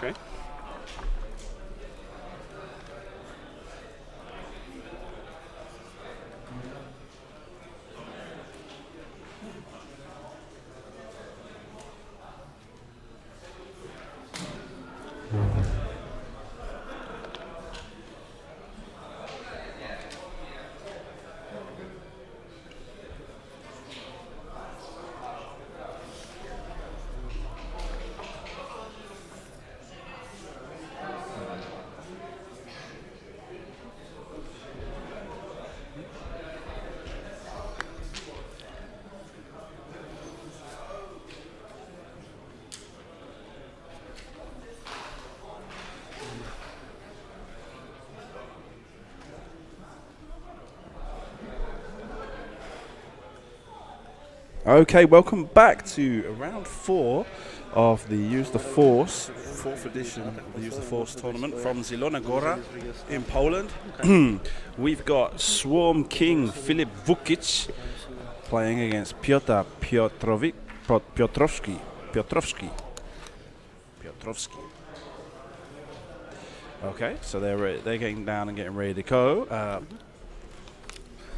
Okay. Okay, welcome back to round 4 of the Use the Force, 4th edition of the Use the Force tournament from Zielona Góra in Poland. We've got Swarm King Filip Vukic playing against Piotrowski. Okay, so they're getting down and getting ready to go.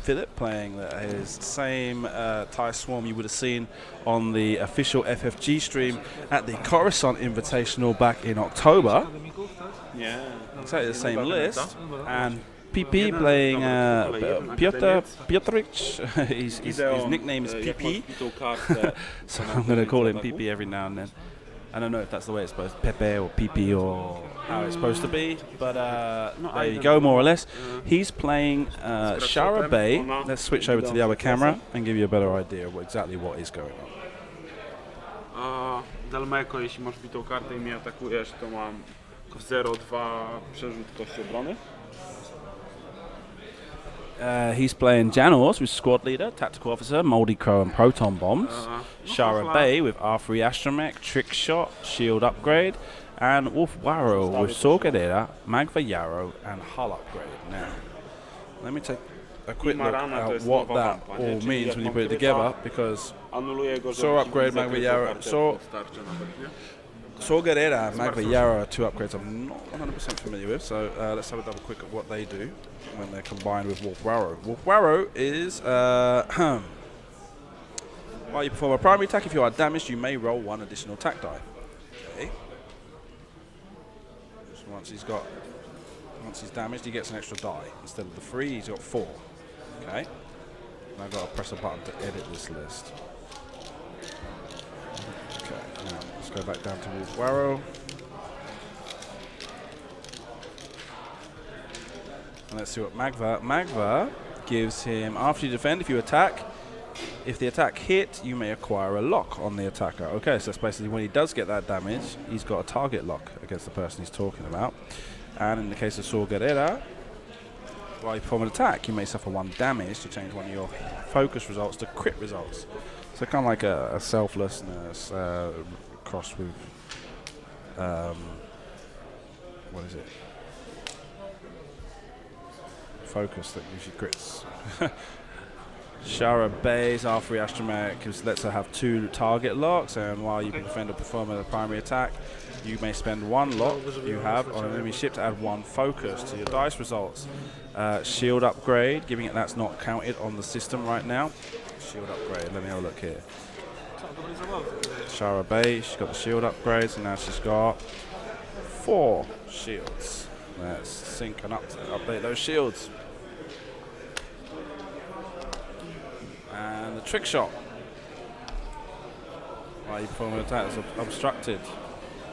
Filip playing his same Thai Swarm you would have seen on the official FFG stream at the Coruscant Invitational back in October. Yeah. Exactly the same list. And PP playing Piotrek. His nickname is PP. So I'm going to call him PP every now and then. I don't know if that's the way it's supposed to be, Pepe or PP or how it's supposed to be, but there you go, more or less. He's playing Shara Bay. Let's switch over to the other camera and give you a better idea of exactly what is going on. Dalmeko, jeśli masz bitą kartę i mnie atakujesz, to mam 0-2 przerzut kości obrony. He's playing Janos with Squad Leader, Tactical Officer, Moldy Crow and Proton Bombs. Shara Bay with R3 Astromech, Trick Shot, Shield Upgrade, and Wolf Warrow with Sorgadera, Magva Yarrow and Hull Upgrade. Now, let me take a quick look at what that all means when you put it together, because Sor Upgrade, Magva Yarrow, Sorgadera and Magva Yarrow are 2 upgrades I'm not 100% familiar with, so let's have a double quick at what they do when they're combined with Wolf Warrow. Wolf Warrow is while you perform a primary attack, if you are damaged, you may roll 1 additional attack die. Okay. So once he's damaged, he gets an extra die. Instead of the 3, he's got 4. Okay. Now I've got to press a button to edit this list. Okay. Now let's go back down to Wolf Warrow. And let's see what Magva gives him. After you defend, if you attack, if the attack hit, you may acquire a lock on the attacker. Okay, so that's basically when he does get that damage, he's got a target lock against the person he's talking about. And in the case of Saw Guerrera, while you perform an attack, you may suffer 1 damage to change one of your focus results to crit results. So kind of like a selflessness crossed with, what is it? Focus that gives you crits. Shara Bay's R3 Astromech lets her have 2 target locks, and while you defend or perform a primary attack, you may spend 1 lock you have on an enemy ship to add 1 focus to your dice results. Shield Upgrade, giving it that's not counted on the system right now. Shield Upgrade, let me have a look here. Shara Bay, she's got the shield upgrades, and now she's got 4 shields. Let's sync and update those shields. And the Trick Shot. While you perform an attack that's obstructed,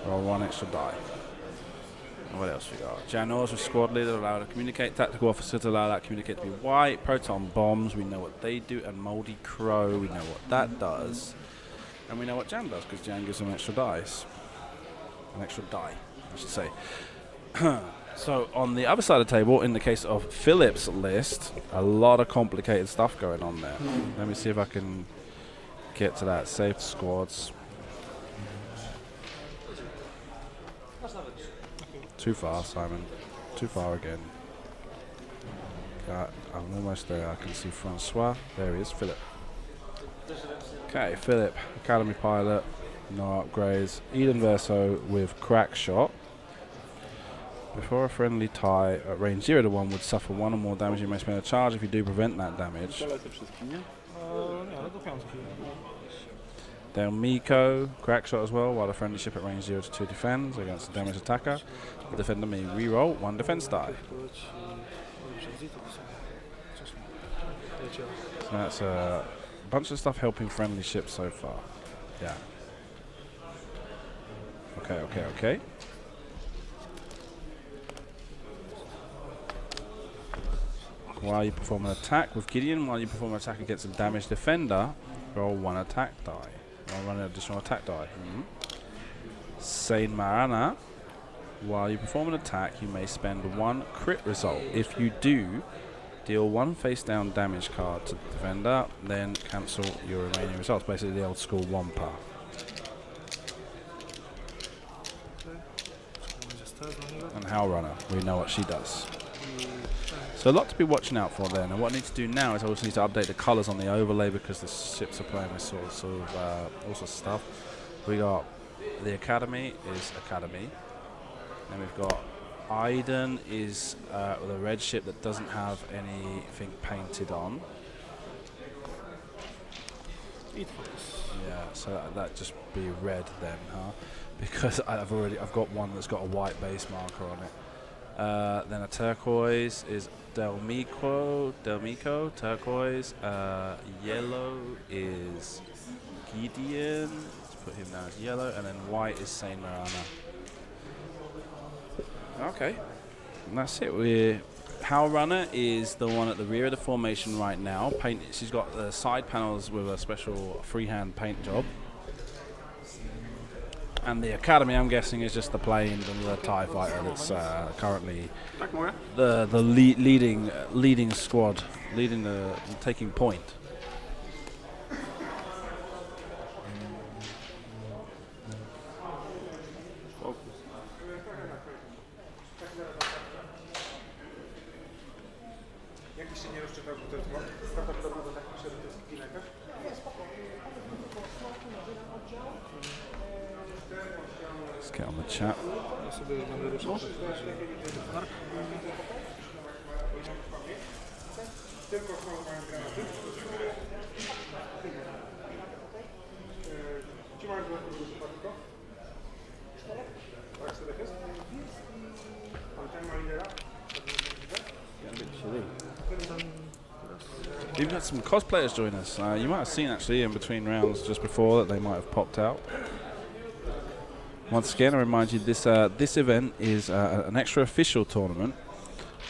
roll 1 extra die. And what else we got? Janos with Squad Leader, allow to communicate. Tactical Officer to allow that communicate to be white. Proton Bombs, we know what they do. And Moldy Crow, we know what that does. And we know what Jan does, because Jan gives them extra dice. An extra die, I should say. So on the other side of the table, in the case of Filip's list, a lot of complicated stuff going on there. Let me see if I can get to that. Saved squads. Too far, Simon. Too far again. I'm almost there. I can see Francois. There he is, Filip. Okay, Filip, Academy Pilot, no upgrades. Eden Verso with Crack Shot. Before a friendly tie at range 0 to 1 would suffer 1 or more damage, you may spend a charge if you do prevent that damage. Polecę wszystkim, nie? Nie, ale do piątki. Then Miko, crack shot as well, while the friendly ship at range 0 to 2 defends against a damaged attacker. The defender may reroll 1 defense die. So that's a bunch of stuff helping friendly ships so far. Yeah. Okay. While you perform an attack with Gideon, while you perform an attack against a damaged defender, roll 1 attack die. Or run an additional attack die. Saint Marana, while you perform an attack, you may spend 1 crit result. If you do, deal 1 face down damage card to the defender, then cancel your remaining results. Basically the old school Wampa. And Howl Runner, we know what she does. So a lot to be watching out for then, and what I need to do now is I also need to update the colours on the overlay because the ships are playing with all sorts of stuff. We got the Academy is Academy, then we've got Iden is the red ship that doesn't have anything painted on. Yeah, so that just be red then, huh? Because I've got one that's got a white base marker on it. Then a turquoise is Delmico, turquoise. Yellow is Gideon. Let's put him down as yellow, and then white is Saint Marana. Okay, and that's it. Howl Runner is the one at the rear of the formation right now. She's got the side panels with a special freehand paint job. And the Academy, I'm guessing, is just the plane and the TIE fighter that's currently the leading squad, taking point. Let's get on the chat. We've got some cosplayers join us. You might have seen actually in between rounds just before that they might have popped out. Once again, I remind you this event is an extra official tournament,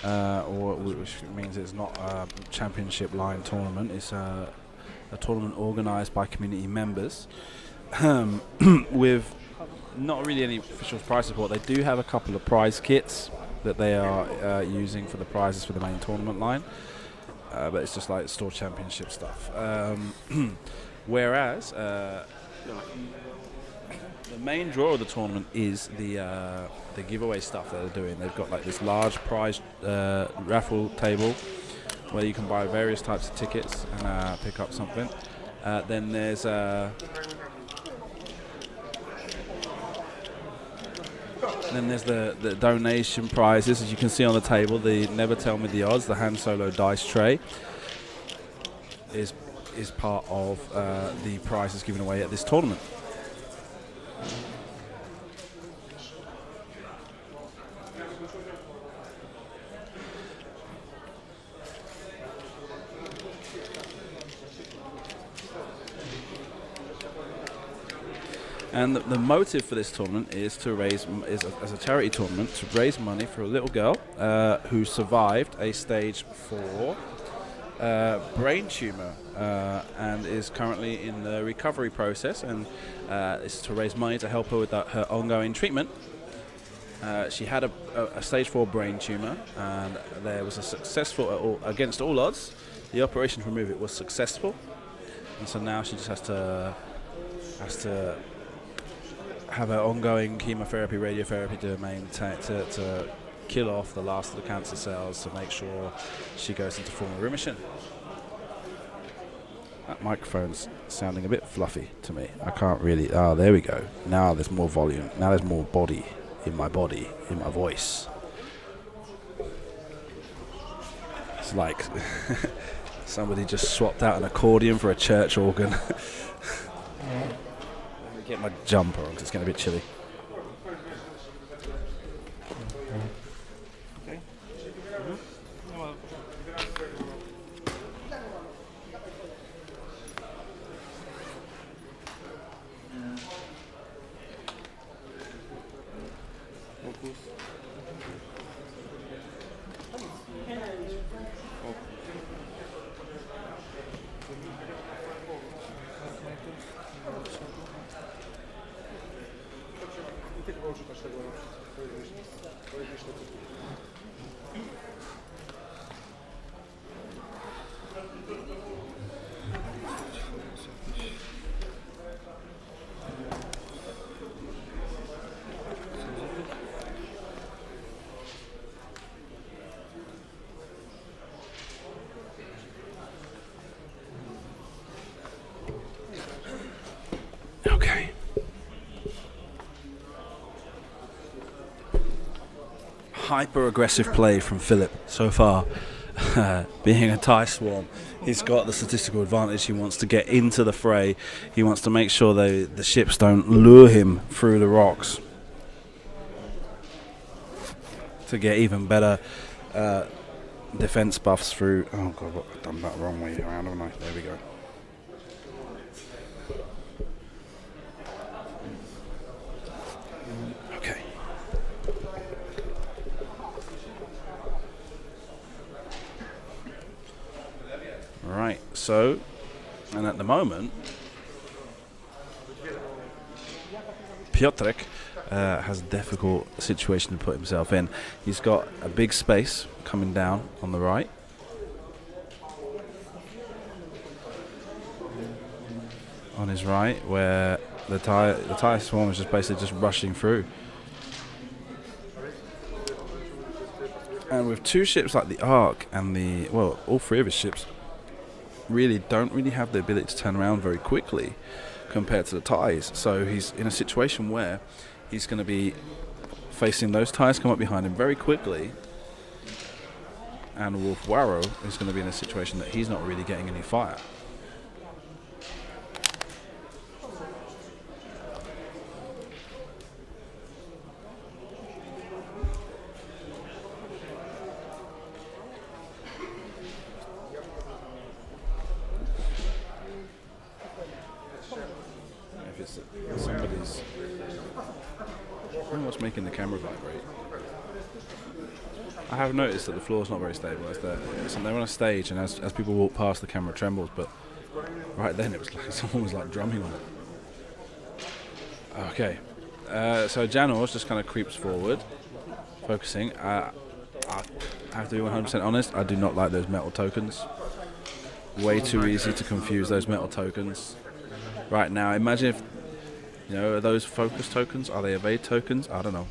which means it's not a championship line tournament. It's a tournament organised by community members with not really any official prize support. They do have a couple of prize kits that they are using for the prizes for the main tournament line, but it's just like store championship stuff. Whereas the main draw of the tournament is the giveaway stuff that they're doing. They've got like this large prize raffle table where you can buy various types of tickets and pick up something. Then there's the donation prizes, as you can see on the table. The Never Tell Me the Odds, the Han Solo dice tray, is part of the prizes given away at this tournament. And the motive for this tournament is to raise, as a charity tournament, to raise money for a little girl who survived a stage 4 brain tumor and is currently in the recovery process, and it's to raise money to help her with her ongoing treatment. She had a stage 4 brain tumor, and there was a successful, against all odds, the operation to remove it was successful, and so now she just has to have her ongoing chemotherapy, radiotherapy to kill off the last of the cancer cells to make sure she goes into formal remission. That microphone's sounding a bit fluffy to me. I can't really... there we go. Now there's more volume. Now there's more body in my voice. It's like somebody just swapped out an accordion for a church organ. Let me get my jumper on because it's getting a bit chilly. Okay. No ma... Fokus. Okay. Hyper aggressive play from Filip so far. Being a Thai swarm, he's got the statistical advantage. He wants to get into the fray. He wants to make sure the ships don't lure him through the rocks to get even better defense buffs through. Oh god, what, I've done that wrong way around, haven't I? There we go. Okay. Right, so, and at the moment, Piotrek has a difficult situation to put himself in. He's got a big space coming down on the right. On his right, where the Thai swarm is just basically just rushing through. And with two ships like the Ark and all three of his ships don't really have the ability to turn around very quickly compared to the Thais. So he's in a situation where he's going to be facing those Thais come up behind him very quickly, and Wolf Warrow is going to be in a situation that he's not really getting any fire. Somebody's. I don't know what's making the camera vibrate. I have noticed that the floor's not very stable. They're on a stage, and as people walk past, the camera trembles. But right then, it was like someone was like drumming on it. Okay, so Janos just kind of creeps forward, focusing. I have to be 100% honest. I do not like those metal tokens. Way too easy to confuse those metal tokens. Right now, imagine if, are those focus tokens? Are they evade tokens? I don't know.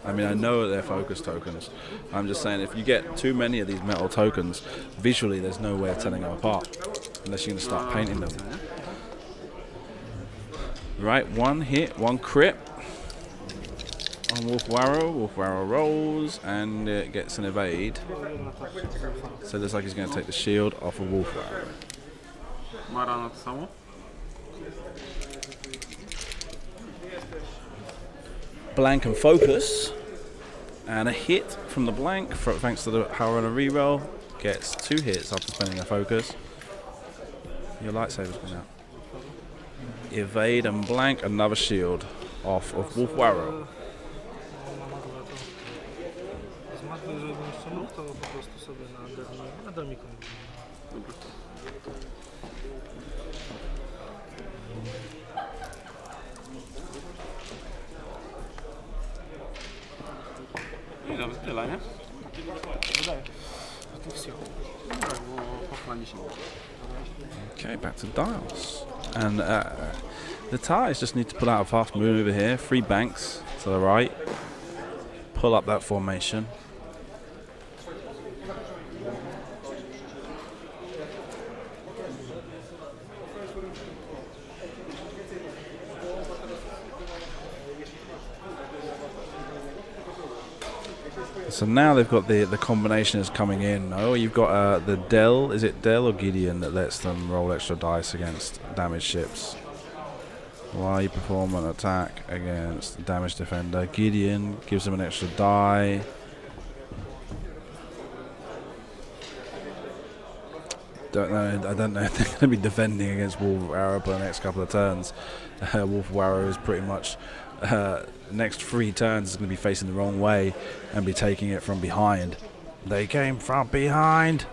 I mean, I know that they're focus tokens. I'm just saying, if you get too many of these metal tokens, visually there's no way of telling them apart, unless you're going to start painting them. Right, one hit, one crit on Wolf Warrow. Wolf Warrow rolls and gets an evade. So it looks like he's going to take the shield off of Wolf Warrow. Mara na to samo? Blank and focus, and a hit from the blank thanks to the power on a reroll. Gets 2 hits after spending a focus. Your lightsaber's gone out. Evade and blank, another shield off of Wolf Warrow. Z matwy, żebym jeszcze mógł, to po prostu sobie na dermiku. I nawet tyle, nie? Wydaje. To wszystko. Tak, bo pochwali się. Okay, back to dials. And the Thais just need to pull out a fast move over here. 3 banks to the right. Pull up that formation. So now they've got the combination is coming in. Oh, you've got the Dell. Is it Dell or Gideon that lets them roll extra dice against damaged ships? While you perform an attack against a damaged defender, Gideon gives them an extra die. Don't know. I don't know if they're going to be defending against Wolf Arrow for the next couple of turns. Wolf Arrow is pretty much next 3 turns is going to be facing the wrong way and be taking it from behind. They came from behind.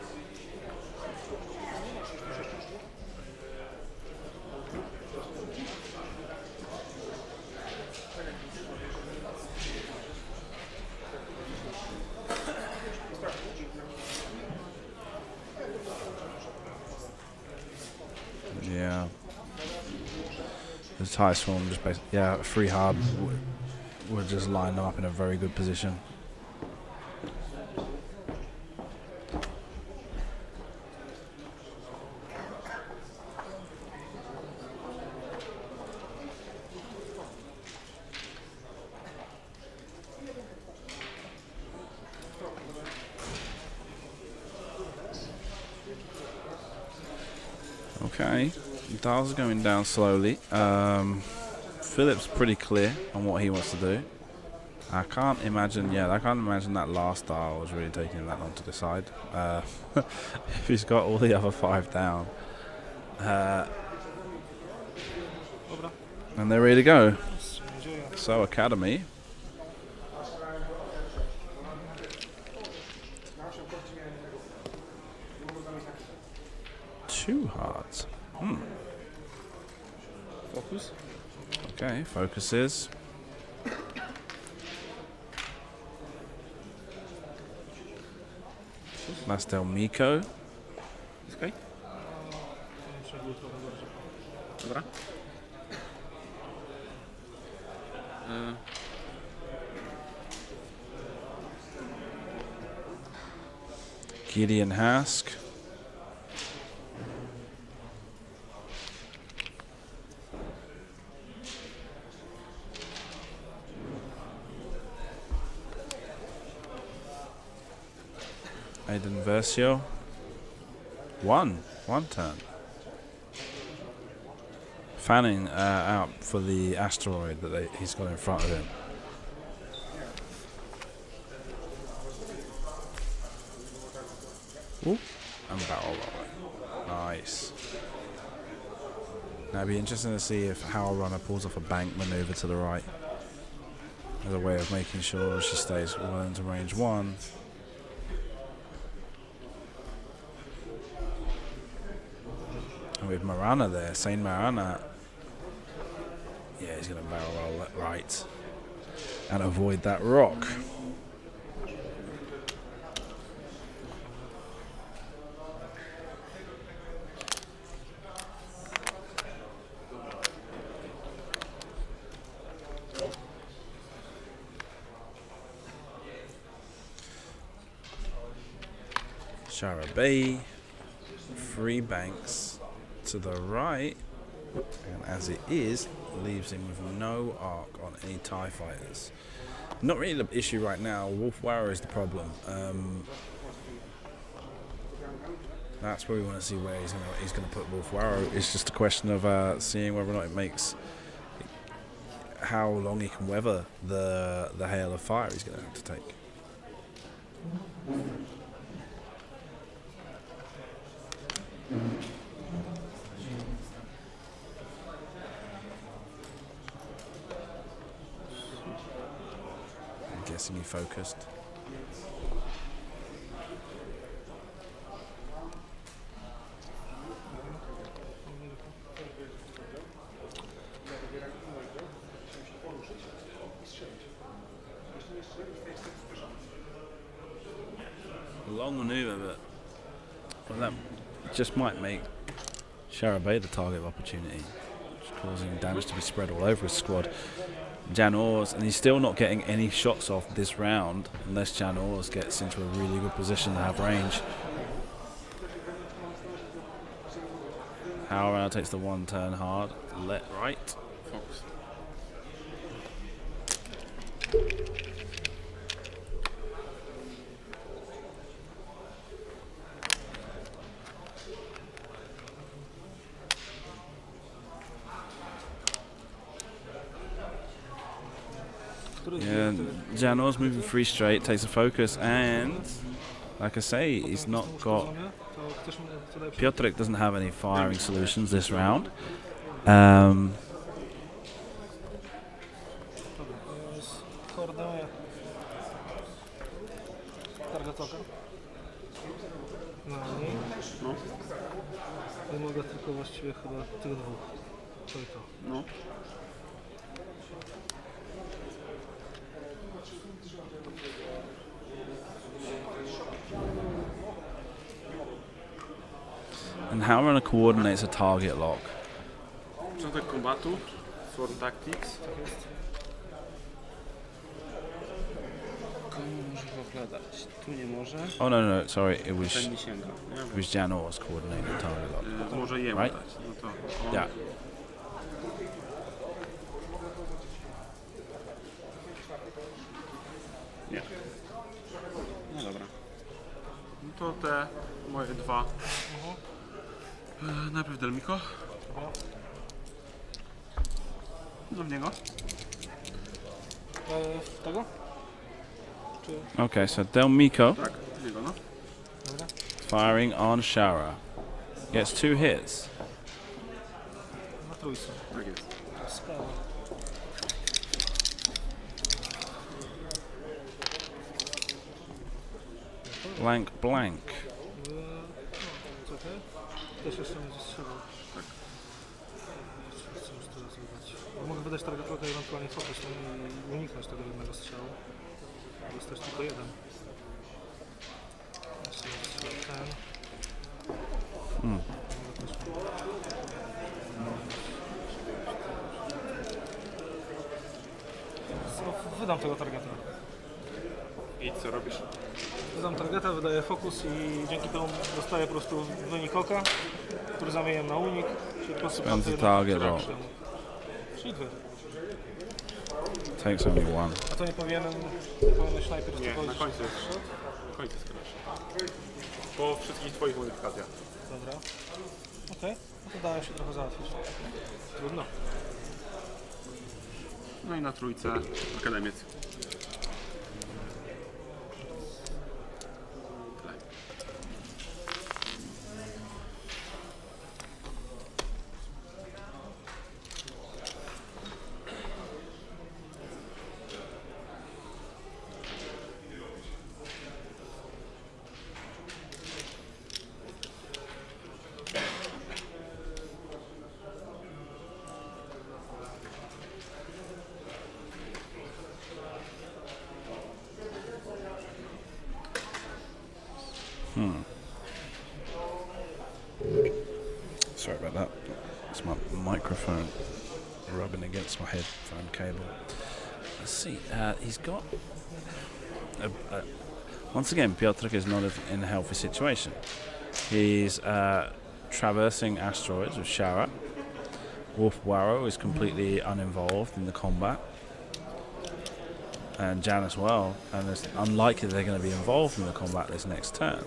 Yeah. The tie swarm just basically, yeah, 3 hard would just line them up in a very good position. Okay, dials are going down slowly. Filip's pretty clear on what he wants to do. I can't imagine that last dial was really taking him that long to decide. If he's got all the other 5 down. And they're ready to go. So, Academy. Two hearts. Focus. Okay, focuses. That's Del Miko. Okej. Dobra. Gideon Hask. Aiden Versio. One turn. Fanning out for the asteroid that he's got in front of him. Ooh. And barrel rolling. Nice. Now it'd be interesting to see if Howl Runner pulls off a bank maneuver to the right as a way of making sure she stays well into range 1. And with Marana there, Saint Marana, yeah, he's going to barrel roll that right and avoid that rock. Shara Bay, 3 banks to the right, and as it is, leaves him with no arc on any TIE fighters. Not really the issue right now. Wolf Warrior is the problem. That's where we want to see where he's going to put Wolf Warrior. It's just a question of seeing whether or not it makes how long he can weather the hail of fire he's going to have to take. I'm guessing he focused. Long maneuver, but that just might make Shara Bay the target of opportunity, causing damage to be spread all over his squad. Jan Ors, and he's still not getting any shots off this round unless Jan Ors gets into a really good position to have range. Howell takes the 1 turn hard, let right. Focus. Który Yeah, Janor's moving 3 straight, takes the focus, and like I say, he's not got. To chcesz mu tutaj Piotrek doesn't have any firing solutions this round. koordynuję targetoka. No i No, nie mogę tylko właściwie chyba tych dwóch. To i to. no. And how Runner coordinates a target lock. Początek kombatu, Swarm Tactics. Tak jest. Komu może pokładać? Tu nie może, Oh no, sorry, it was ten nie sięga. Janor's coordinating the target lock. Może jemu Right? dać, no to on. Yeah. Nie. No dobra. No to te moje dwa. Najpierw Delmiko. Dobra. Do niego. W tego? Czy... Okay, so Delmiko Tak, do niego, no. Dobra. firing on Shara. Gets 2 hits. Na trójce. Tak jest. Sprawa. Blank, blank. No, czekaj. Też jeszcze będzie strzelał. Tak. Co chcę już teraz wydać? Bo mogę wydać targetoka i ewentualnie fokus i uniknąć tego jednego strzału. Jest też tylko jeden. Jeszcze strzelał ten. Wydam tego targeta. I co robisz? Wydam targeta, wydaję fokus i dzięki temu dostaję po prostu wynik oka, który zamieniam na unik. Czyli po prostu Spends the jeden target trzy roll. action. Czyli dwie. Takes only 1. A to nie powinieneś najpierw Nie, tylko na końcu jest. Na końcu skrasz. Po wszystkich twoich modyfikacjach. Dobra. Okej. No to dało się trochę załatwić. Trudno. No i na trójce Akademiec. Tyle. Sorry about that. It's my microphone rubbing against my headphone cable. Let's see. He's got. Once again, Piotrek is not in a healthy situation. He's traversing asteroids with Shara. Wolf Warrow is completely uninvolved in the combat. And Jan as well. And it's unlikely they're going to be involved in the combat this next turn.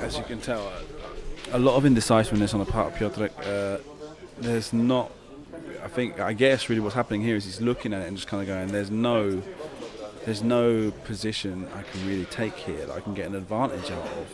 As you can tell, a lot of indecisiveness on the part of Piotrek. There's not. I guess really what's happening here is he's looking at it and just kind of going. There's no there's no position I can really take here that I can get an advantage out of.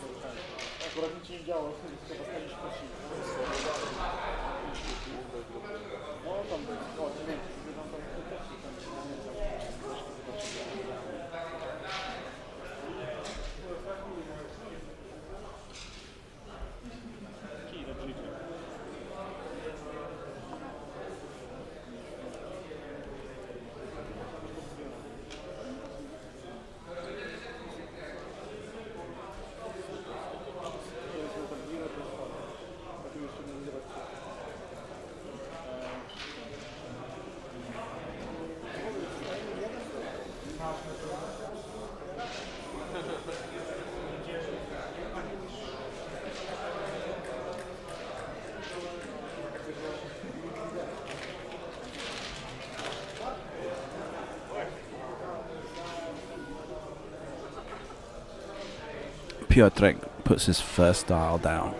Piotrek puts his first style down.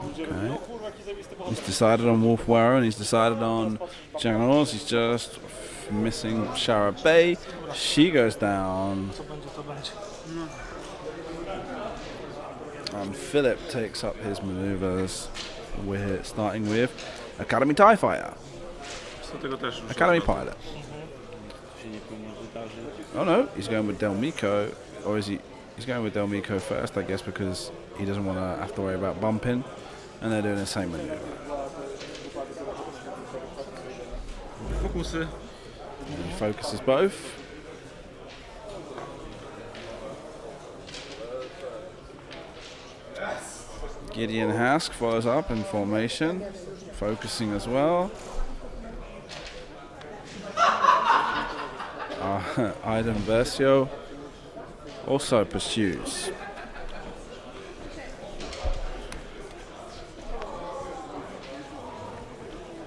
Okay. He's decided on Wolf Warrow and he's decided on Janos. He's just missing Shara Bay. She goes down. Co będzie, to będzie. And Filip takes up his maneuvers. We're starting with Academy TIE Fighter. Co tego też już Academy Pilot. Oh no, he's going with Del Miko. Or is he? He's going with Del Miko first, I guess, because he doesn't want to have to worry about bumping. And they're doing the same maneuver. fokusy. And he focuses both. Gideon Hask follows up in formation, focusing as well. Iden Versio also pursues.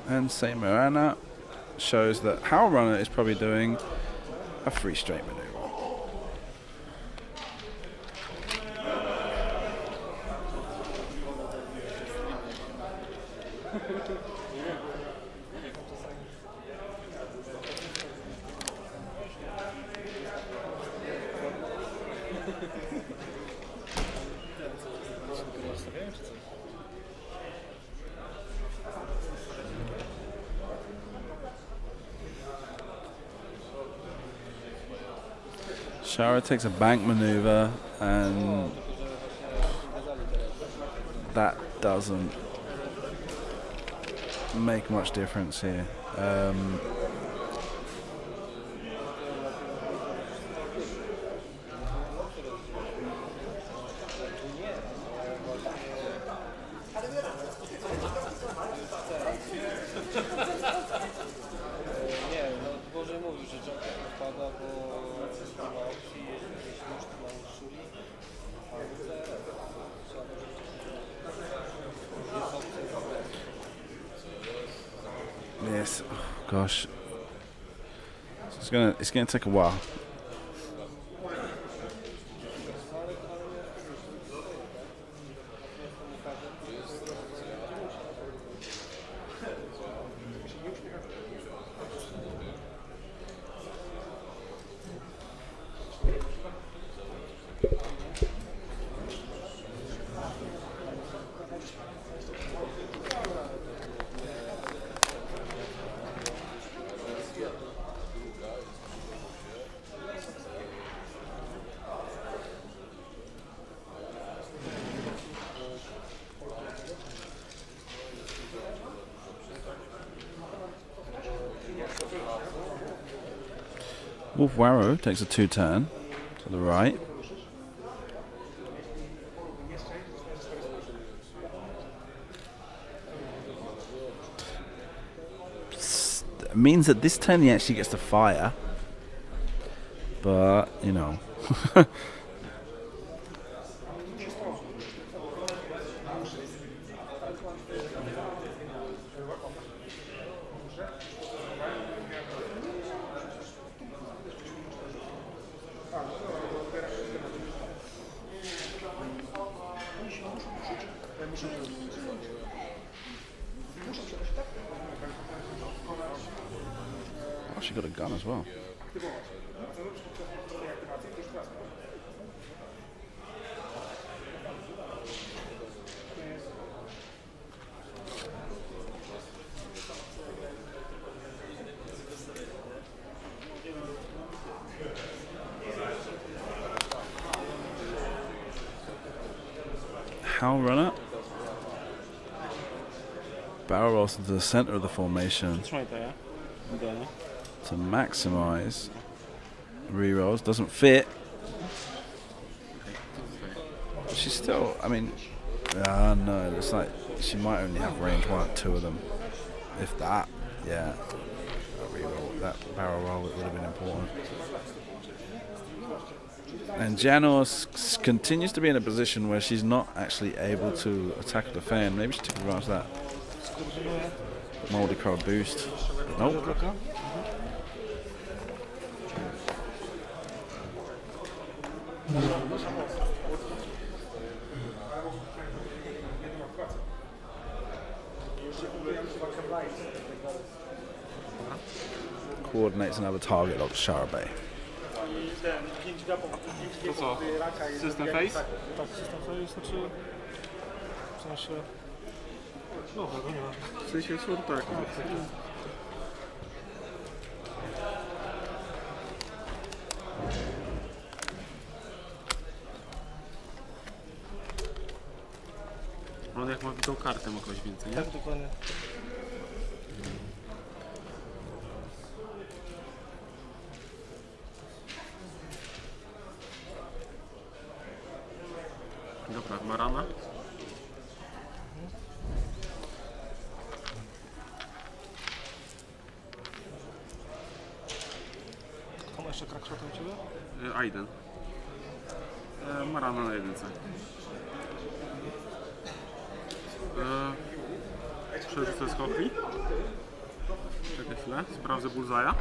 And Saint Miranda shows that Howell Runner is probably doing a free straight maneuver. Shara takes a bank maneuver and that doesn't make much difference here. Yes, oh gosh, it's gonna take a while. Wolf Warrow takes a 2-turn to the right. It means that this turn he actually gets to fire. But, you know. Oh, she got a gun as well. How runner. Barrel rolls into the center of the formation It's right there. There. to maximize re-rolls. Doesn't fit. But she's still, I mean, no, it's like she might only have range 1 or 2 of them. If that, yeah. That re-roll, that barrel roll would have been important. And Janos continues to be in a position where she's not actually able to attack the fan. Maybe she took advantage of that Moldy Crow boost. Nope. Coordinates another target lock to Sharabe. To co? System face? Tak, system face, znaczy... W sensie... Dobra, no nie ma. W sensie sur, tak. On jak ma bitą kartę ma kogoś więcej, nie? Tak, dokładnie. Dobra, Marana. Kto ma jeszcze crackshota u Ciebie? Aiden. Marana na jedynce. Przerzucę skoki. Czekaj chwilę, sprawdzę bullseye'a.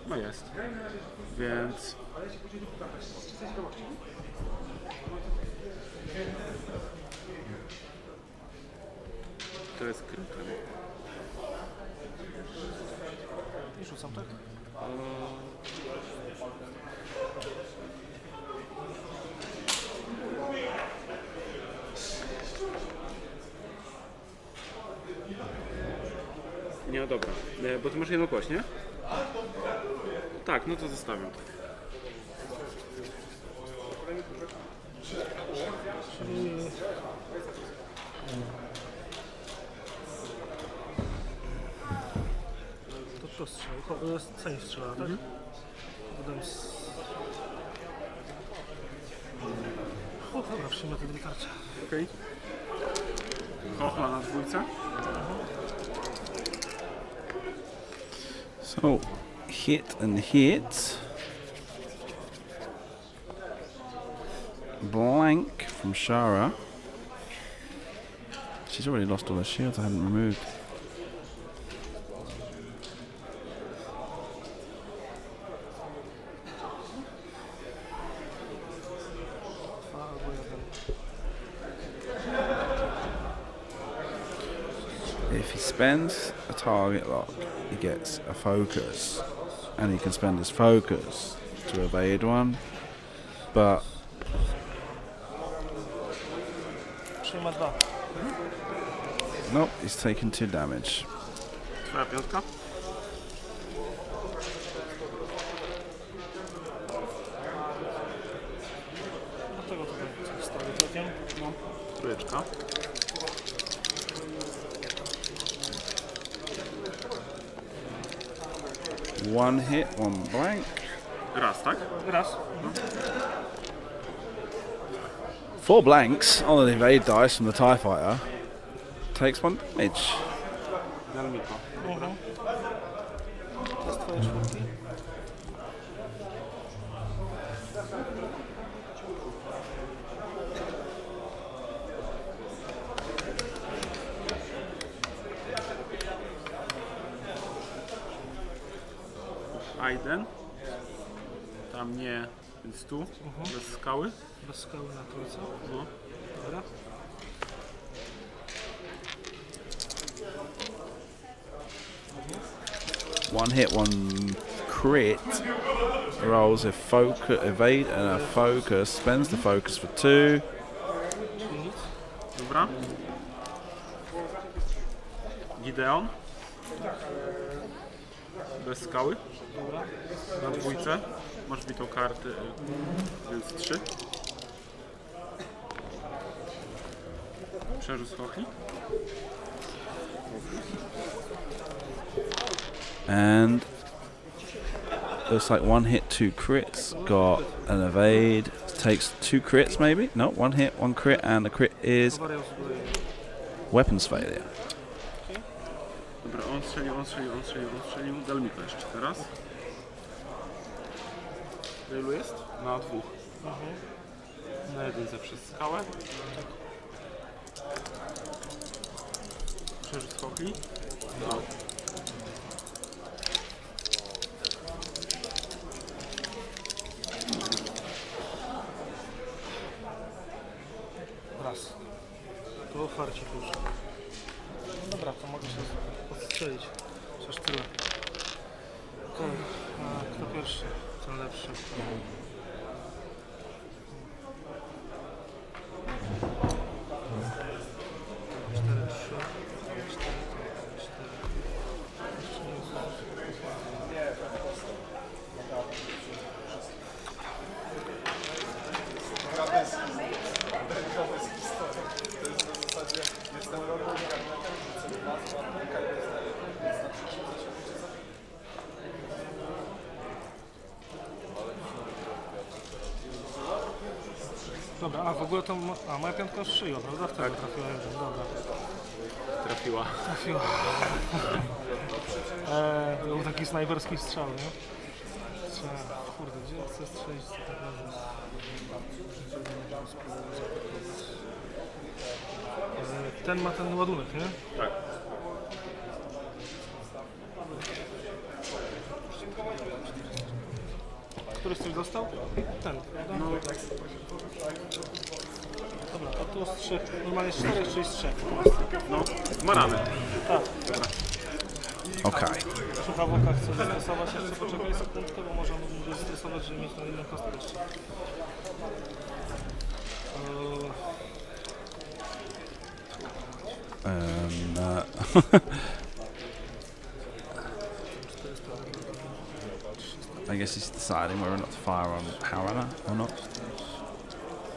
No jest. Więc... To jest krytem. I rzucam, tak? Nie, no dobra. Bo ty masz jedną kość, nie? Tak, no to zostawiam. Czyli... To strzał. Ceń strzela, tak? Potem z... O, dobra, przyjmę te 2 tarcze. Okej. Chochla na dwójce. So, hit and hit. Blank from Shara. She's already lost all her shields I haven't removed. If he spends a target lock, he gets a focus, and he can spend his focus to evade one, but Przyjmę 2. nope, he's taken 2 damage. Twoja piątka. Dlatego tutaj stawię tokiem. No, trójeczka. One hit, one blank. Raz, tak? Raz. 4 blanks on an evade dice from the TIE Fighter. Takes 1 damage. Dalmiko. To jest twoje czwórki. Aiden. Tam nie, więc tu, bez skały. Bez skały na trójce. No. Dobra. One hit, one crit. Rolls a evade and a focus. Spends the focus for 2. Dobra. Gideon. Bez skały. Na dwójce. Masz bitą kartę, więc 3. Przerzut z hochli. And looks like one hit, 2 crits. Got an evade. Takes 2 crits maybe? No, 1 hit, 1 crit, and the crit is weapons failure. Dobra, on strzelił. Dal mi to jeszcze teraz. Ilu jest? Na 2. Na 1 przez skałę. Przerzut z hochli. No. Raz. To otwarcie już. No dobra, to mogę się odstrzelić. Chociaż tyle. Okej. A kto pierwszy? Ten lepszy. Dobra, a w ogóle to moja piątka strzeliła, prawda? W tego trafiła jeden, dobra. Trafiła. Był taki snajperski strzał, nie? Kurde, gdzie ja chcę strzelić tak naprawdę? Ten ma ten ładunek, nie? Tak. Któryś coś dostał? Ten, prawda? No. Dobra, to tu z 3, normalnie z 4, czyli z 3. No, ma ranę. Tak. Okay. Słucha Woka, chce zestresować jeszcze, poczekaj sekundkę, bo może mógłby zestresować, żeby mieć na inną kostkę jeszcze. I guess he's deciding whether or not to fire on Harana or not.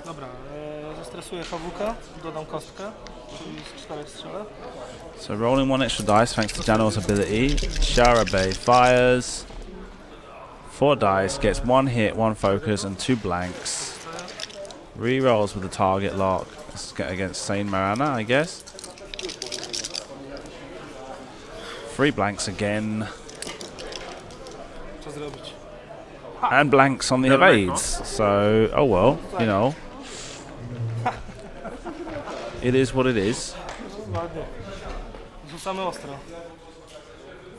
Dobra, zestresuję Hawuka, dodam kostkę, czyli z 4 strzelę. So rolling 1 extra dice thanks to Janor's ability. Sharabe fires 4 dice, gets 1 hit, 1 focus, and 2 blanks. Re-rolls with the target lock. Let's get against Saint Marana, I guess. 3 blanks again. Co zrobić? And blanks on the evades. So, oh well, you know. It is what it is. Ładnie. Rzucamy ostro.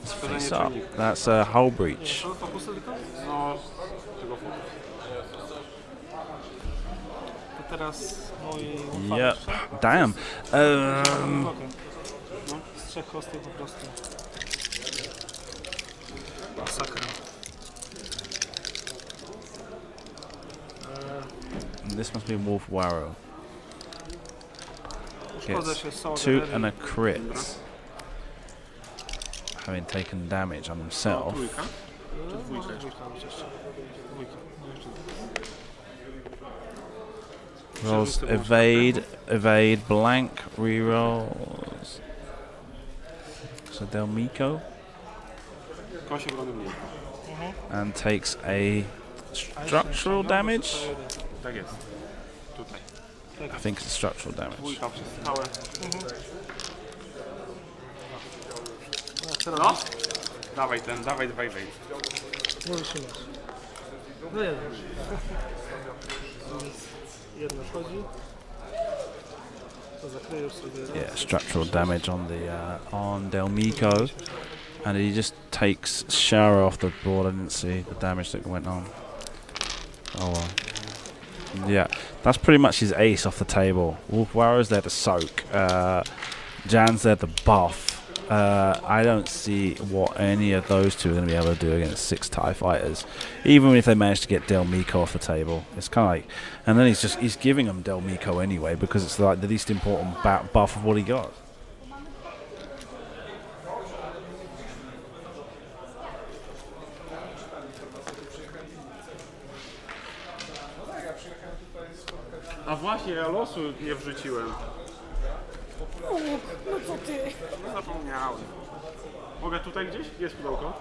Face up. That's a hull breach. Co, fokusy tylko? No, tego fokus. To teraz mój Yep. Damn. No, z 3 kostek po prostu. Masakra. This must be Wolf Warrow. Uszkodzę Gets się, są 2 and a crit. Having taken damage on himself. Trójka. Dwójka jeszcze. Dwójka. Rolls evade, blank, rerolls. So Delmico. Kosie brony mniej. And takes a structural damage. Tak jest. Tutaj. I think it's structural damage. Dwójka przez skałę. Teraz No. Dawaj ten, dawaj. możesz się mieć. No jeden. Więc jedna wchodzi. To zakryjesz sobie raz. Yeah, structural damage on the on Delmico, and he just takes Shower off the board. I didn't see the damage that went on. Oh well. Yeah, that's pretty much his ace off the table. Wolf Warrow's there to soak. Jan's there to buff. I don't see what any of those two are going to be able to do against 6 Thai fighters, even if they manage to get Del Miko off the table. It's kind of like, and then he's giving them Del Miko anyway because it's like the least important buff of what he got. A właśnie, ja losu nie wrzuciłem. No co ty? Zapomniałem. Mogę tutaj gdzieś? Jest pudełko.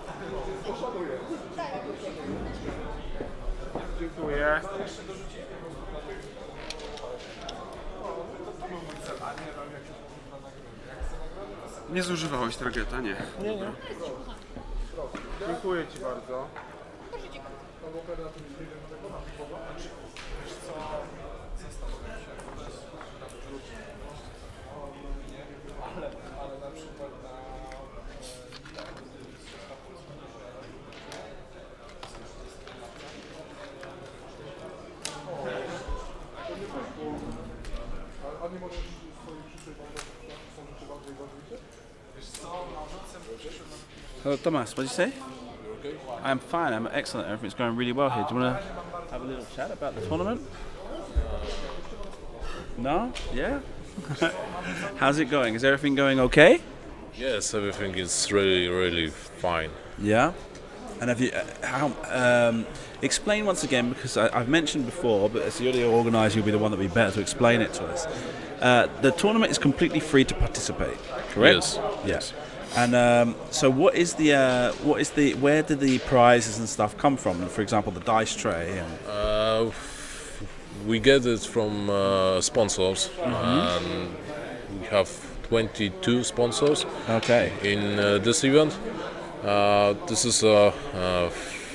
Dziękuję. Nie zużywałeś targeta, nie? Nie, nie. Dziękuję Ci bardzo. Hello, Thomas. What did you say? I'm fine. I'm excellent. Everything's going really well here. Do you want to have a little chat about the tournament? No? Yeah? How's it going? Is everything going okay? Yes, everything is really fine. Yeah. And have you explain once again, because I've mentioned before, but as you're the organizer, you'll be the one that would be better to explain it to us. The tournament is completely free to participate, correct? Yes. Yes. And so, where do the prizes and stuff come from? For example, the dice tray. And We get it from sponsors, and we have 22 sponsors. Okay. In this event. This is a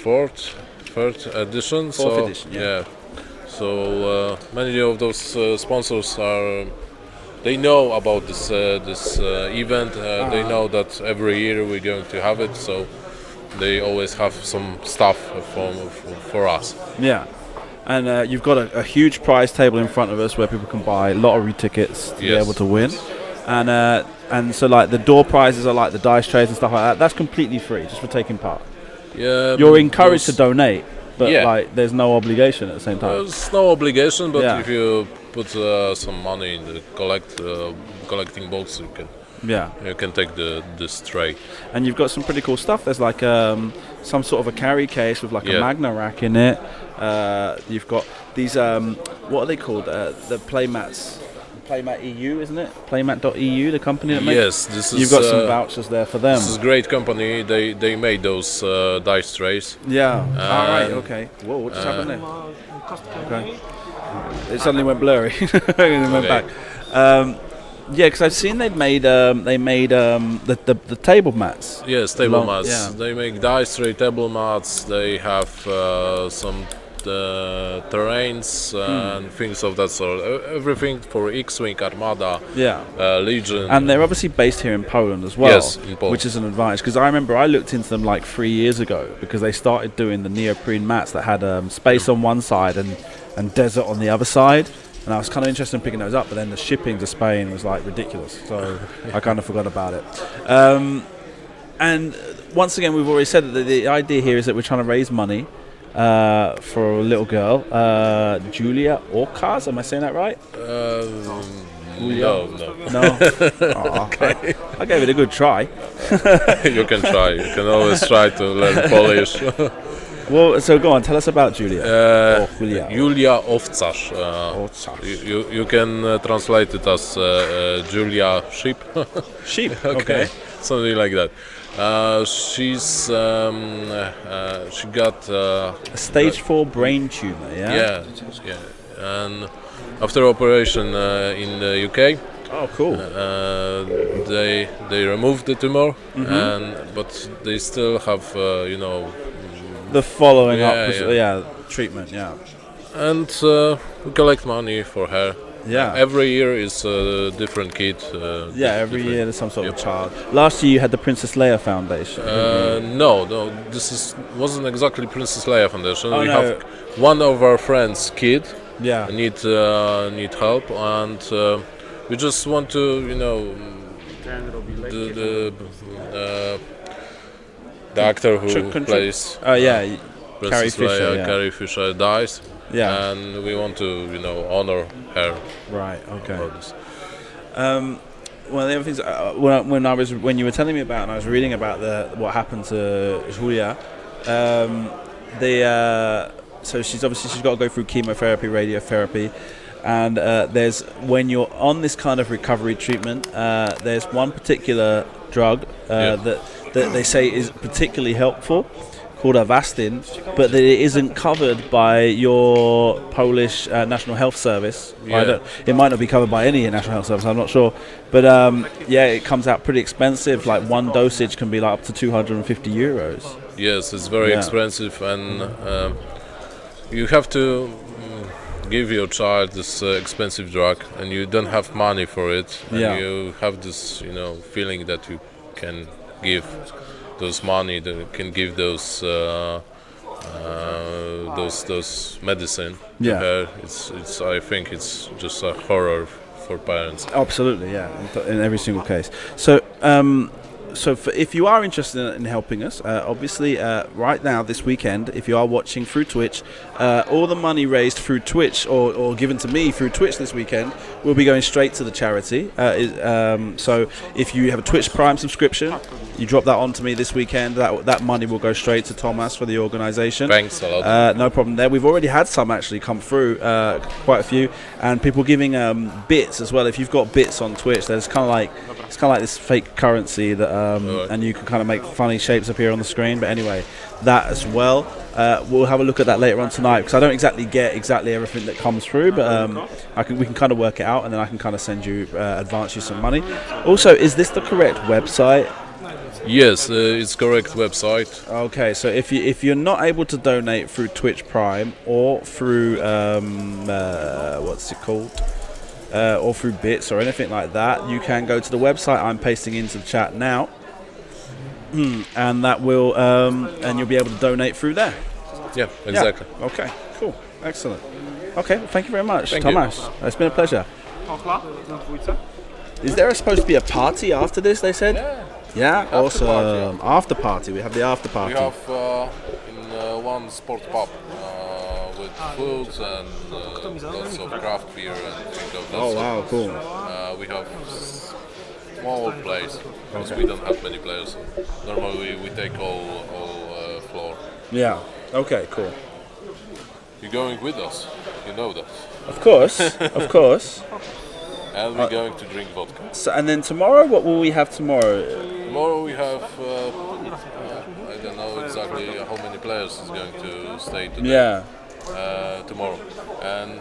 third edition. Fourth edition, yeah. So many of those sponsors are. They know about this event. They know that every year we're going to have it. So they always have some stuff for us. Yeah. And you've got a huge prize table in front of us where people can buy lottery tickets to be able to win. And so like the door prizes are like the dice trays and stuff like that. That's completely free just for taking part. Yeah. You're encouraged to donate, but like there's no obligation at the same time. There's no obligation, but if you put some money in the collecting box, you can take this tray. And you've got some pretty cool stuff. There's like some sort of a carry case with like a Magna rack in it. You've got these what are they called? The playmats. Playmat EU, isn't it? Playmat.eu, the company that makes. Yes, this is. You've got some vouchers there for them. This is a great company. They made those dice trays. Yeah. All right. Okay. Whoa, what just happened there? Okay. It suddenly went blurry. It went back. Yeah, because I've seen they made the table mats. Yes, table mats. Yeah. They make dice tray table mats. They have some terrains and things of that sort. Everything for X-Wing, Armada, Legion. And they're obviously based here in Poland as well, yes, in Poland. Which is an advantage. Because I remember I looked into them like 3 years ago because they started doing the neoprene mats that had space on one side and desert on the other side. And I was kind of interested in picking those up, but then the shipping to Spain was like ridiculous. So I kind of forgot about it. And once again, we've already said that the idea here is that we're trying to raise money for a little girl, Julia Orkaz. Am I saying that right? No. Okay. I gave it a good try. You can try. You can always try to learn Polish. Well, so go on. Tell us about Julia. Julia Owcarz. You can translate it as Julia Sheep. Sheep. Okay. Something like that. She got a stage 4 brain tumor. Yeah. And after operation in the UK. Oh, cool. They removed the tumor, but they still have the following up treatment. Yeah. And we collect money for her. Yeah. Every year is a different kid. Every year there's some sort of child. Last year you had the Princess Leia Foundation. No, this wasn't exactly Princess Leia Foundation. We have one of our friends' kid. Yeah. Need help, and we just want to Ten robi lekkie. The actor who Contri- plays Oh yeah, Carrie Princess Fisher. Leia, Yeah. Carrie Fisher dies, Yeah. and we want to honor her Right. Okay. about this. One of the other things when you were telling me about and I was reading about what happened to Julia, so she's got to go through chemotherapy, radiotherapy, and there's when you're on this kind of recovery treatment, there's one particular drug that they say is particularly helpful, called Avastin, but that it isn't covered by your Polish National Health Service. Yeah. It might not be covered by any National Health Service, I'm not sure. But it comes out pretty expensive. Like one dosage can be like up to 250 euros. Yes, it's very expensive, and you have to give your child this expensive drug, and you don't have money for it, and you have this feeling that you can give those money, that can give those medicine to her. It's I think it's just a horror for parents. Absolutely, yeah, in every single case. So, if you are interested in helping us, obviously, right now, this weekend, if you are watching through Twitch, all the money raised through Twitch or given to me through Twitch this weekend will be going straight to the charity. So if you have a Twitch Prime subscription, you drop that on to me this weekend, that money will go straight to Thomas for the organisation. Thanks a lot. No problem there. We've already had some actually come through, quite a few, and people giving bits as well. If you've got bits on Twitch, there's kind of like this fake currency that, and you can kind of make funny shapes appear on the screen. But anyway, that as well. We'll have a look at that later on tonight because I don't get everything that comes through, but we can kind of work it out, and then I can kind of send you, advance you some money. Also, is this the correct website? Yes, it's correct website. Okay, so if you're not able to donate through Twitch Prime or through what's it called, or through bits or anything like that, you can go to the website I'm pasting into the chat now, and that will and you'll be able to donate through there. Yeah, exactly. Yeah. Okay, cool, excellent. Okay, well, thank you very much, Thank Tomasz. It's been a pleasure. Ochla na dwójce. Is there supposed to be a party after this? They said. Yeah, awesome. party, After party. We have the after party. We have in one sport pub with food and lots of craft beer and things of that Oh sort. wow, cool. We have small place because we don't have many players. Normally we take all floor. Yeah. Okay, cool. You're going with us, you know that. Of course, of course. And we're going to drink vodka. So, and then tomorrow, what will we have tomorrow? Tomorrow we have, I don't know exactly how many players is going to stay today. Yeah. Tomorrow. And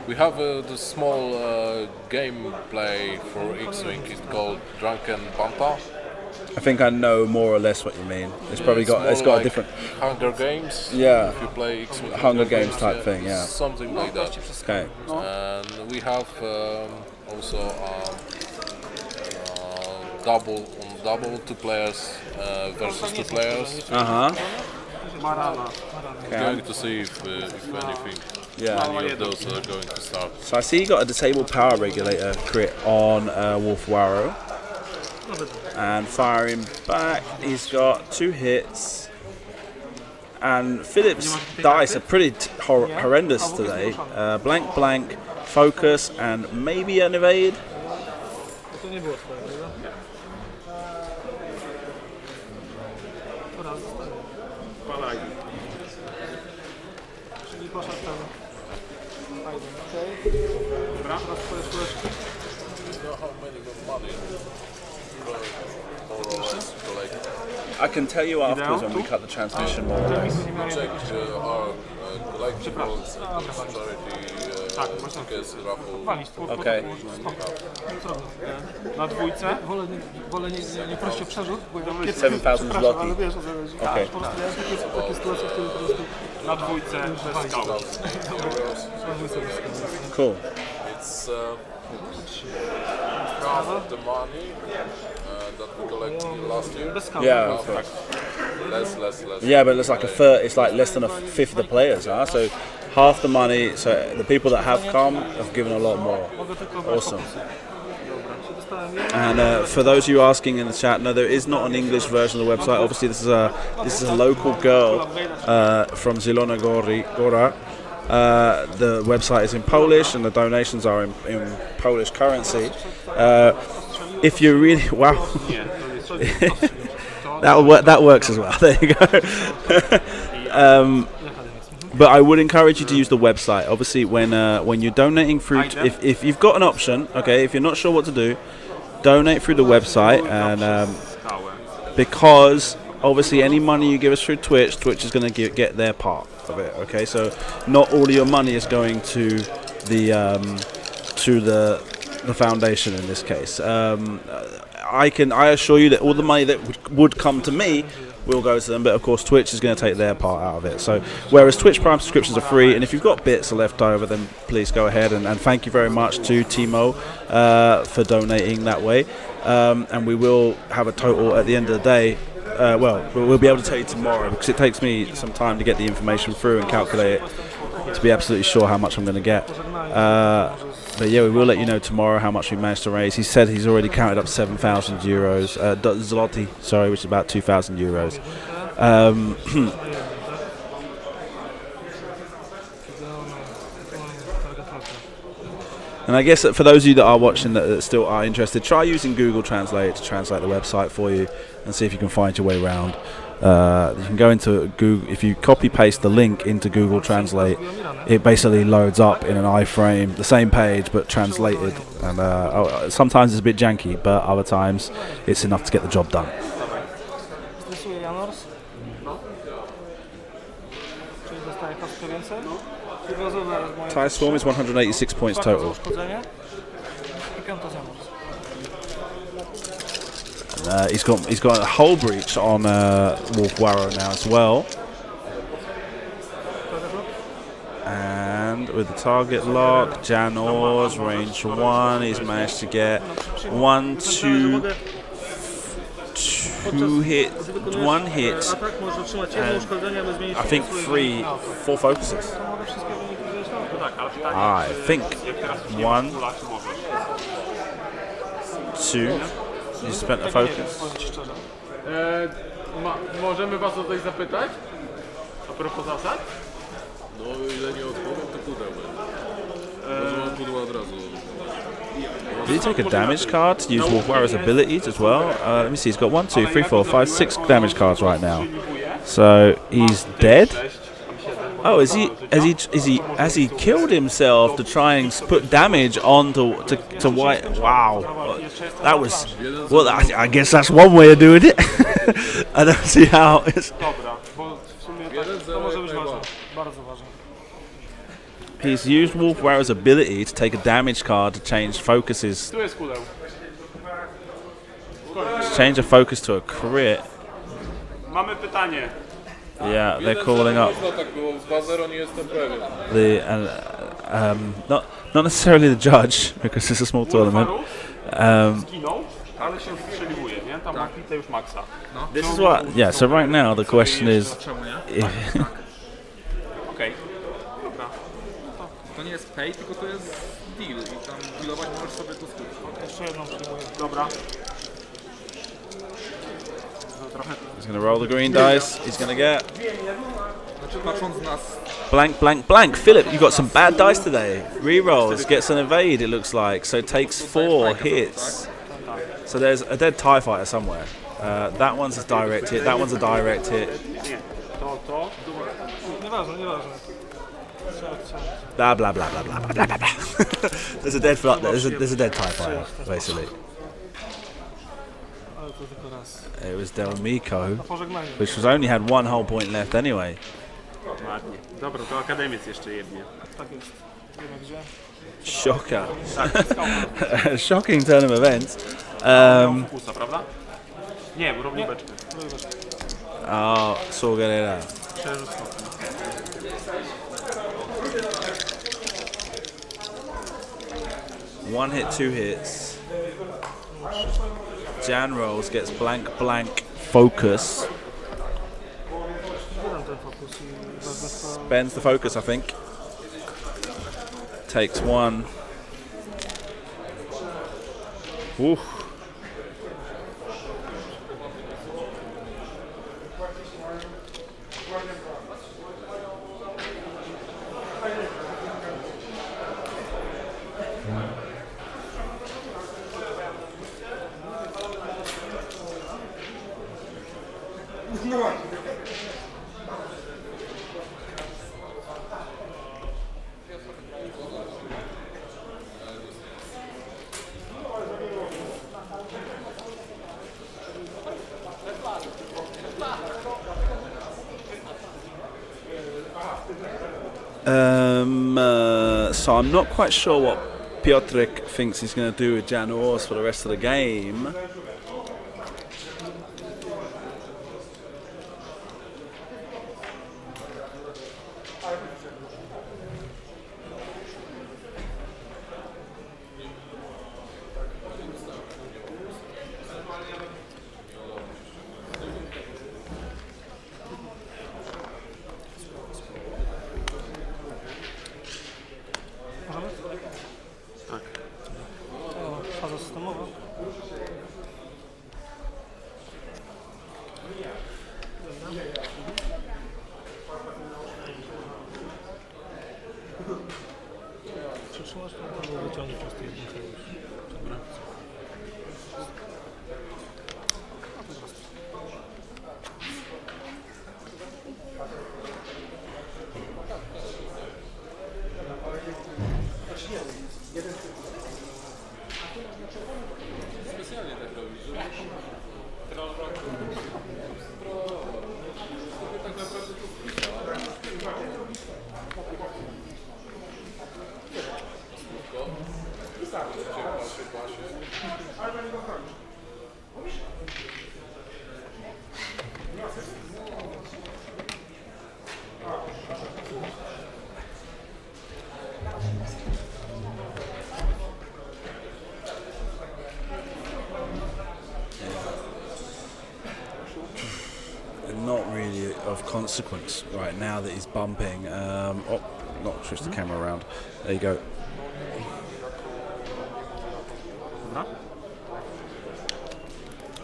we have the small gameplay for X-Wing. It's called Drunken Banta. I think I know more or less what you mean. It's probably it's got more a different. Hunger Games. Yeah. If you play X-Wing. Hunger Games type thing, yeah. Something like that. Okay. And we have also double 2 players versus 2 players. Marana. We're going to see if anything, any of those are going to start. So I see you got a disabled power regulator crit on Wolf Warrow. And firing back, he's got 2 hits. And Filip's dice are pretty horrendous today. Blank, blank, focus, and maybe an evade. To nie było twoje, prawda? Dobra, zostawię. Palaj. Czyli poszedł ten... Fajny, okej. Dobra, teraz twoje szkółeczki. I can tell you afterwards when we cut the transmission more or less. Check our collectibles charity tickets raffle. Walić, Okej. Na dwójce. Wolę nie prosić o przerzut, bo ja mam 7,000 zloty. ale wiesz o co chodzi. Okej. Po prostu miałem takie sytuacje, w których po prostu... Na dwójce bez skał. Cool. It's half of the money that we collected last year. Bez skał. Yeah. Half, less. Yeah, but it's like it's like less than a fifth of the players, huh? So half the money. So the people that have come have given a lot more. Mogę tylko brać Awesome. fokusy. Dobra, dostałem jeden. And for those of you asking in the chat, no, there is not an English version of the website. Obviously, this is a local girl from Zielona Góra. The website is in Polish, and the donations are in Polish currency. If you really Nie, to jest that works as well. There you go. But I would encourage you to use the website. Obviously, when you're donating through, if you've got an option, okay, if you're not sure what to do, donate through the website, and stałe. because obviously any money you give us through Twitch is going to get their part of it. Okay, so not all of your money is going to the foundation in this case. I assure you that all the money that would come to me will go to them, but of course Twitch is going to take their part out of it. So whereas Twitch Prime subscriptions are free, and if you've got bits left over, then please go ahead, and thank you very much to Timo for donating that way. And we will have a total at the end of the day. We'll be able to tell you tomorrow, because it takes me some time to get the information through and calculate it to be absolutely sure how much I'm going to get. But yeah, we will let you know tomorrow how much we managed to raise. He said he's already counted up 7,000 euros, zloty, sorry, which is about 2,000 euros. And I guess that for those of you that are watching that still are interested, try using Google Translate to translate the website for you and see if you can find your way around. You can go into Google, if you copy paste the link into Google Translate, it basically loads up in an iframe the same page but translated, and sometimes it's a bit janky, but other times it's enough to get the job done. Stresuje Janors? Czyli dostaje kostkę więcej? Tie Swarm is 186 points total. Uszkodzenie. I piąta z Janors. He's got a hull breach on Wolf Warrow now as well. And with the target lock, Janors, range 1, he's managed to get one hit, Atak może otrzymać jedno uszkodzenie, aby zmienić I think 4 focuses. I think 1, 2. You spent a focus. Powiem ci szczerze. Możemy was o coś zapytać? A propos zasad? No ile nie odpowiem, to pudeł będzie. Może mam pudło od razu. Did he take a damage card to use Wolf Warrow's abilities as well? Let me see, he's got 1, 2, 3, 4, 5, 6 damage cards right now. So he's dead? Oh, has he killed himself to try and put damage on to White? Wow, that was, well, I guess that's one way of doing it. I don't see how it's. Dobra, bo w sumie tak, to może być ważne. Bardzo ważne. He's used Wolf Warrow's ability to take a damage card to change focuses. Tu jest kudeł. To change a focus to a crit. Mamy pytanie. Yeah, they're calling up Tak było, z 2-0 nie jestem pewien. not necessarily the judge, because it's a small tournament. Zginął, ale się strzeliwuje, nie? Tam ma pitę już maksa. This is what. Yeah. So right now the question is. Okej. Dobra. To nie jest pay, tylko to jest deal i tam dealować możesz sobie to skupić. Jeszcze jedną przyjmuję. Dobra. He's gonna roll the green dice. He's gonna get Znaczy patrząc na blank, blank, blank. Philip, you got some bad dice today. Rerolls, gets an evade. It looks like so. Takes 4 hits. So there's a dead TIE fighter somewhere. That one's a direct hit. That one's a direct hit. Nie. To. Nieważne. Blah blah blah blah blah blah blah blah. There's a dead there's a dead TIE fighter basically. Ale to tylko raz. It was Del Miko, Na pożegnanie. which was only had 1 whole point left anyway. Ładnie. Dobra, to akademiec jeszcze jednie. Tak jest. Wiemy gdzie. Shocker. Shocking turn of events. Fokusa, prawda? Nie, równie beczkę. Oh, Saw Guerrera. Przerzut stopni. One hit, 2 hits. Jan rolls, gets blank, blank, focus. Wydam ten fokus i wezmę to. Spends the focus, I think. Takes 1. Uff. So I'm not quite sure what Piotrek thinks he's going to do with Jan Ors for the rest of the game. Możemy? Tak. O, faza systemowa. Przytrzymasz to albo wyciągnij przez tej jedynkę już. Dobra. Specjalnie tak robisz, żeby tak naprawdę to Not really of consequence right now that he's bumping. Oh, not switch the camera around. There you go. Dobra.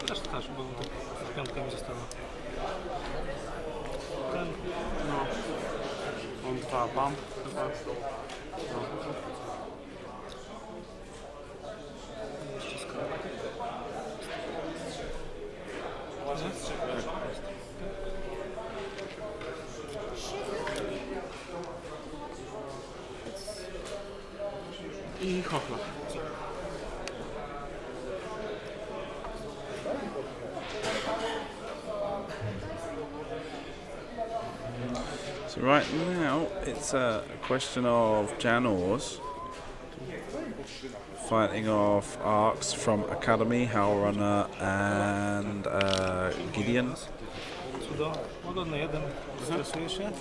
Też, bo to piątka mi została. Ten. No. On 2 bump chyba. No. Jeszcze skoro. I chochla. So right now it's a question of Jan Ors fighting off Arcs from Academy, Howl Runner and Gideon. Cudo. Łagodny jeden. Stresuje się.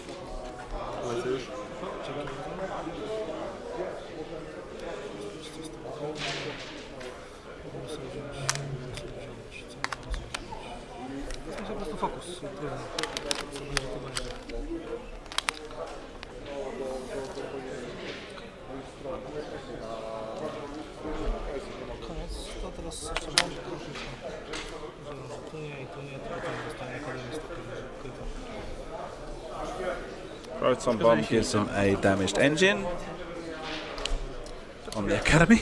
Lecę już. Czekaj. To jest po prostu fokus. Trudno. Co będzie, to będzie. Koniec. To teraz jeszcze będzie troszeczkę. Tu nie, to zostanie akademista. Proton Bomb gives him a damaged engine on the Academy.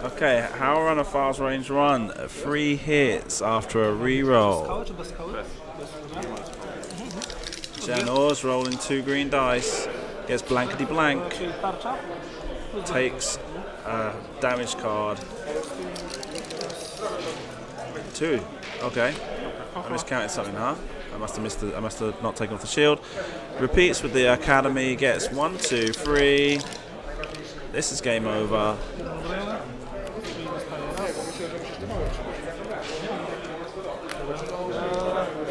Okay, Howl Runner fast range run, 3 hits after a reroll. Skały czy bez skały? Jan Ors rolling 2 green dice, gets blankety blank, Czyli tarcza? takes a damage card. 2. Okay. I miscounted something, huh? I must have not taken off the shield. Repeats with the Academy, gets 1, 2, 3. This is game over.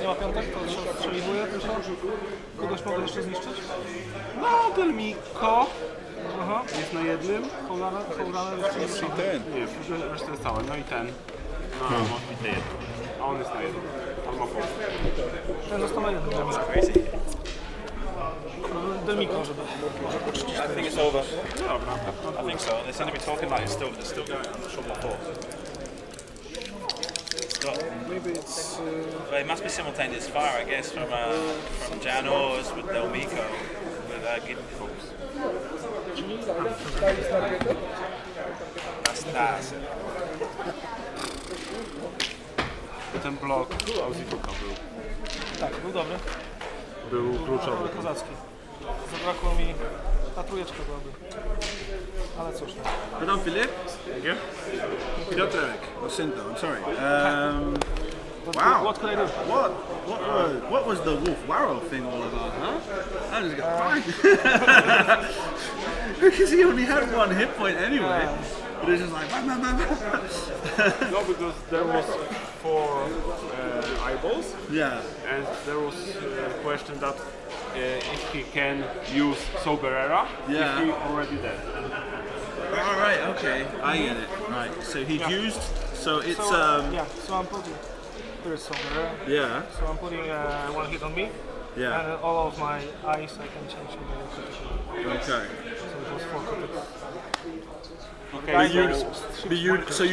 Nie ma piątek, to się odstrzeliwuje tylko. Kogoś mogę jeszcze zniszczyć? No, ten Miko Aha. jest na jednym. Hołrana jeszcze nie What's he ma. doing? Nie, resztę jest całe. No i ten. No, ma wbite jedno. A on jest na jednym. On ma full. Ten został na jednym. Crazy. Delmiko, żeby poczuć. I think it's over. Dobra. I think so. They seem to be talking like it's still going. I'm not sure what for. It's got. Maybe it's... Well, it must be simultaneous fire, I guess, from Janos with Delmiko with Gidcox. That's it. Ten blok Auzifuka był. Tak, był dobry. Był kluczowy. Kozacki. Zabrakło mi... Ta trójeczka byłaby. Ale cóż. Well done, Filip. Thank you. Piotrek. Or Sinto, I'm sorry. What, Wow. what could I do? What was the Wolf Warrow thing all about, huh? I just got fine. Because he only had one hit point anyway. But it's just like, bam, bam, bam, bam. No, because there was 4 eyeballs, Yeah. and there was a question that if he can use Soberera, Yeah. if he already dead. All right, okay. I get it. Right. So he used. So it's Yeah, so I'm putting... There's somewhere. yeah. So I'm putting one hit on me. Yeah. And all of my eyes I can change to the critical. Okay. So it was 4 critical. Okay, so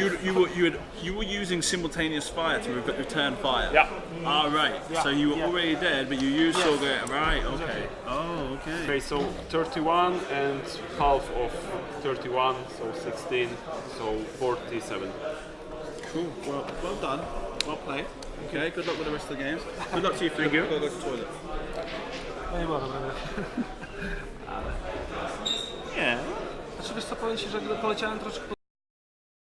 you were using simultaneous fire to return fire. Yeah. All right. Yeah, So you were yeah. already dead, but you used Yes. Solga. Right. Okay. Exactly. Oh, okay. Okay, so 31 and half of 31, so 16, so 47. Cool. Well done. Well played. Okay. Good luck with the rest of the games. Good luck to you, Filip. you. I've got to go to the toilet. No nie była dobra. Yeah. Znaczy wiesz co, powiem Ci, że poleciałem troszkę